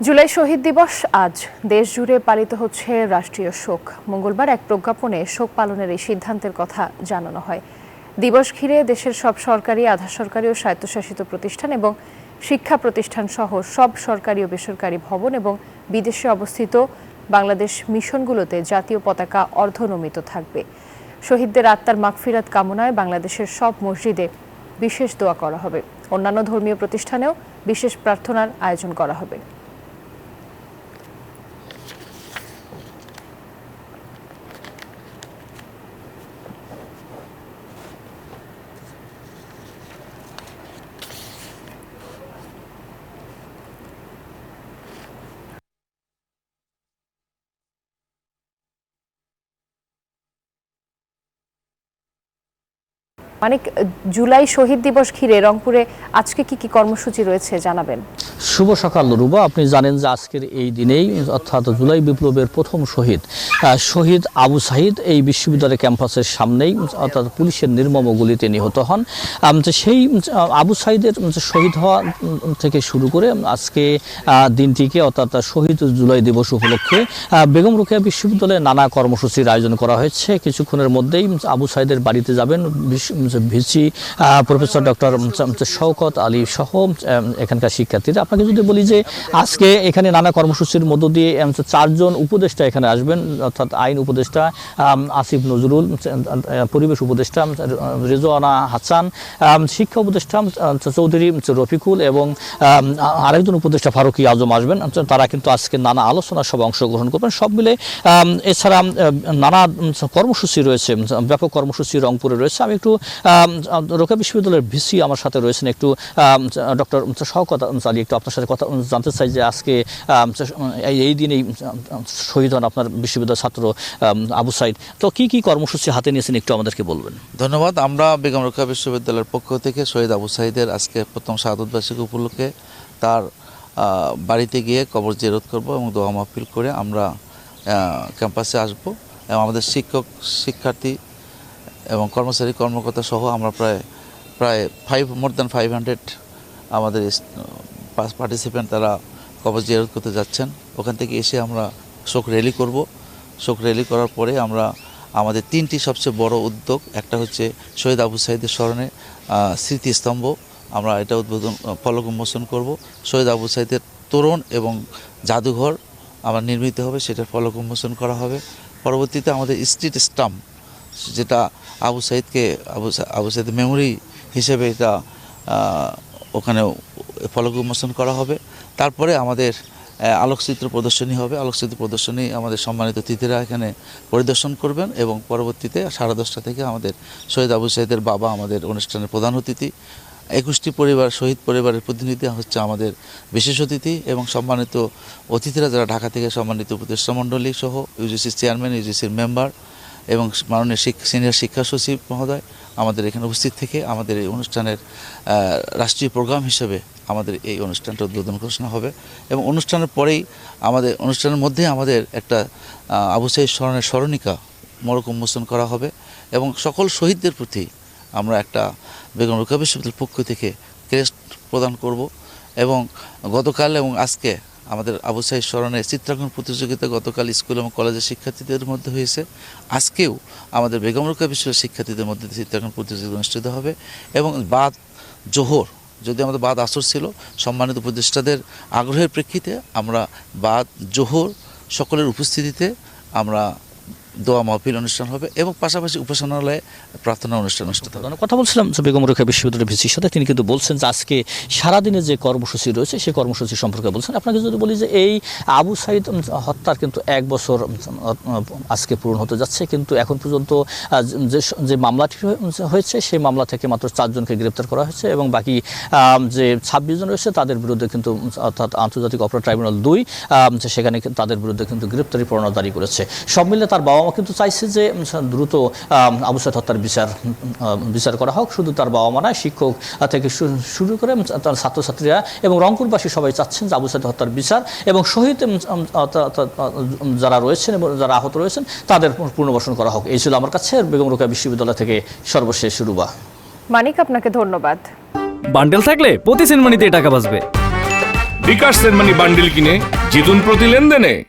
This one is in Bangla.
জুলাই শহীদ দিবস আজ দেশ জুড়ে পালিত হচ্ছে রাষ্ট্রীয় শোক। মঙ্গলবার এক প্রজ্ঞাপনে শোক পালনের এই সিদ্ধান্তের কথা জানানো হয়। দিবস ঘিরে দেশের সব সরকারি, আধা সরকারি ও স্বায়ত্তশাসিত প্রতিষ্ঠান এবং শিক্ষা প্রতিষ্ঠান সহ সব সরকারি ও বেসরকারি ভবন এবং বিদেশে অবস্থিত বাংলাদেশ মিশনগুলোতে জাতীয় পতাকা অর্ধনমিত থাকবে। শহীদদের আত্মার মাগফিরাত কামনায় বাংলাদেশের সব মসজিদে বিশেষ দোয়া করা হবে। অন্যান্য ধর্মীয় প্রতিষ্ঠানেও বিশেষ প্রার্থনার আয়োজন করা হবে। মানিক, জুলাই শহীদ দিবস ঘিরে রংপুরে আজকে কি কর্মসূচি রয়েছে জানাবেন। শুভ সকাল রুবা। আপনি জানেন যে আজকের এই দিনেই অর্থাৎ জুলাই বিপ্লবের প্রথম শহীদ আবু সাঈদ এই বিশ্ববিদ্যালয় ক্যাম্পাসের সামনেই অর্থাৎ পুলিশের নির্মম গুলিতে নিহত হন। সেই আবু সাঈদের শহীদ হওয়া থেকে শুরু করে আজকে দিনটিকে অর্থাৎ শহীদ জুলাই দিবস উপলক্ষে বেগম রোকেয়া বিশ্ববিদ্যালয়ে নানা কর্মসূচির আয়োজন করা হয়েছে। কিছুক্ষণের মধ্যেই আবু সাঈদের বাড়িতে যাবেন VC professor doctor Shawkat Ali সহ এখানকার শিক্ষার্থীরা। আপনাকে যদি বলি যে আজকে এখানে নানা কর্মসূচির মধ্য দিয়ে 4 জন উপদেষ্টা এখানে আসবেন, অর্থাৎ আইন উপদেষ্টা আসিফ নজরুল, পরিবেশ উপদেষ্টা রেজওয়ানা হাসান, শিক্ষা উপদেষ্টা চৌধুরী রফিকুল এবং আরেকজন উপদেষ্টা ফারুকি আজম আসবেন। তারা কিন্তু আজকে নানা আলোচনা সভায় অংশগ্রহণ করবেন। সব মিলে এছাড়া নানা কর্মসূচি রয়েছে, ব্যাপক কর্মসূচি রংপুরে রয়েছে। আমি একটু রোকেয়া বিশ্ববিদ্যালয়ের ভিসি আমার সাথে রয়েছেন, একটু ডক্টর শওকত আলী, একটু আপনার সাথে কথা জানতে চাই যে আজকে এই দিনেই শহীদ হন আপনার বিশ্ববিদ্যালয়ের ছাত্র আবু সাঈদ। তো কি কর্মসূচি হাতে নিয়েছেন একটু আমাদেরকে বলবেন। ধন্যবাদ। আমরা বেগম রোকেয়া বিশ্ববিদ্যালয়ের পক্ষ থেকে শহীদ আবু সাঈদের আজকে প্রথম শাহাদত বার্ষিকী উপলক্ষে তার বাড়িতে গিয়ে কবর জিয়ারত করব এবং দোয়া মাহফিল করে আমরা ক্যাম্পাসে আসব এবং আমাদের শিক্ষার্থী এবং কর্মচারী কর্মকর্তা সহ আমরা প্রায় মোর দ্যান 500 আমাদের পার্টিসিপেন্ট তারা কবর জিয়ারত করতে যাচ্ছেন। ওখান থেকে এসে আমরা শোক র্যালি করব। শোক র্যালি করার পরে আমরা আমাদের 3টি সবচেয়ে বড় উদ্যোগ, একটা হচ্ছে শহীদ আবু সাঈদের স্মরণে স্মৃতিস্তম্ভ, আমরা এটা উদ্বোধন ফলক উন্মোচন করব। শহীদ আবু সাঈদের তোরণ এবং জাদুঘর আমার নির্মিত হবে, সেটার ফলক উন্মোচন করা হবে। পরবর্তীতে আমাদের স্ট্রিট স্টাম্প, যেটা আবু সাঈদের মেমোরি হিসেবে এটা ওখানে ফলক উন্মোচন করা হবে। তারপরে আমাদের আলোকচিত্র প্রদর্শনী হবে। আলোকচিত্র প্রদর্শনী আমাদের সম্মানিত অতিথিরা এখানে পরিদর্শন করবেন এবং পরবর্তীতে 10:30 থেকে আমাদের শহীদ আবু সাঈদের বাবা আমাদের অনুষ্ঠানের প্রধান অতিথি, 21টি পরিবার শহীদ পরিবারের প্রতিনিধি হচ্ছে আমাদের বিশেষ অতিথি এবং সম্মানিত অতিথিরা যারা ঢাকা থেকে সম্মানিত উপদেষ্টা মণ্ডলী সহ ইউজিসির চেয়ারম্যান, ইউজিসির মেম্বার এবং মাননীয় সিনিয়র শিক্ষা সচিব মহোদয় আমাদের এখানে উপস্থিত থেকে আমাদের এই অনুষ্ঠানের রাষ্ট্রীয় প্রোগ্রাম হিসেবে আমাদের এই অনুষ্ঠানটা উদ্বোধন ঘোষণা হবে। এবং অনুষ্ঠানের পরেই অনুষ্ঠানের মধ্যে আমাদের একটা আবু সাঈদ স্মরণের স্মরণিকা মোড়ক উন্মোচন করা হবে এবং সকল শহীদদের প্রতি আমরা একটা বেগম রোকেয়া বিশ্ববিদ্যালয়ের পক্ষ থেকে ক্রেস্ট প্রদান করব। এবং গতকাল এবং আজকে আমাদের আবু সাঈদ স্মরণে চিত্রাঙ্কন প্রতিযোগিতা গতকাল স্কুল এবং কলেজের শিক্ষার্থীদের মধ্যে হয়েছে। আজকেও আমাদের বেগম রোকেয়া বিশ্ববিদ্যালয়ের শিক্ষার্থীদের মধ্যে চিত্রাঙ্কন প্রতিযোগিতা অনুষ্ঠিত হবে। এবং বাদ জোহর, যদি আমাদের বাদ আসর ছিল, সম্মানিত উপদেষ্টাদের আগ্রহের প্রেক্ষিতে আমরা বাদ জোহর সকলের উপস্থিতিতে আমরা দোয়া মাহফিল অনুষ্ঠান হবে এবং পাশাপাশি উপাসনালয়ে প্রার্থনা অনুষ্ঠান অনুষ্ঠিত হবে। কথা বলছিলাম বেগম রোকেয়া বিশ্ববিদ্যালয়ের ভিসির সাথে, তিনি কিন্তু বলছেন যে আজকে সারাদিনে যে কর্মসূচি রয়েছে সেই কর্মসূচি সম্পর্কে বলছেন। আপনাকে যদি বলি যে এই আবু সাঈদ হত্যার কিন্তু 1 বছর আজকে পূরণ হতে যাচ্ছে, কিন্তু এখন পর্যন্ত যে মামলাটি হয়েছে সেই মামলা থেকে মাত্র 4 জনকে গ্রেপ্তার করা হয়েছে এবং বাকি যে 26 জন রয়েছে তাদের বিরুদ্ধে কিন্তু অর্থাৎ আন্তর্জাতিক অপরাধ ট্রাইব্যুনাল 2 সেখানে তাদের বিরুদ্ধে কিন্তু গ্রেপ্তারি পরোয়ানা জারি করেছে। সব মিলে তার বাবা মা কিন্তু চাইছে যে দ্রুত আবু সাঈদ হত্যার বিচার করা হোক। শুধু তার বাবা মা নয়, শিক্ষক থেকে শুরু করে তার ছাত্রছাত্রীরা এবং রংপুরবাসী সবাই চাচ্ছেন যে আবু সাঈদ হত্যার বিচার এবং শহীদ যারা রয়েছেন এবং যারা আহত রয়েছেন তাদের পুনর্বাসন করা হোক। এই ছিল আমার কাছে বেগম রোকেয়া বিশ্ববিদ্যালয় থেকে সর্বশেষ রুবা। মানিক, আপনাকে ধন্যবাদ। বান্ডেল থাকলে প্রতি সেনমানিতে টাকা বাঁচবে। বিকাশ সেনমানি বান্ডিল কিনে জিতুন প্রতি লেনদেনে।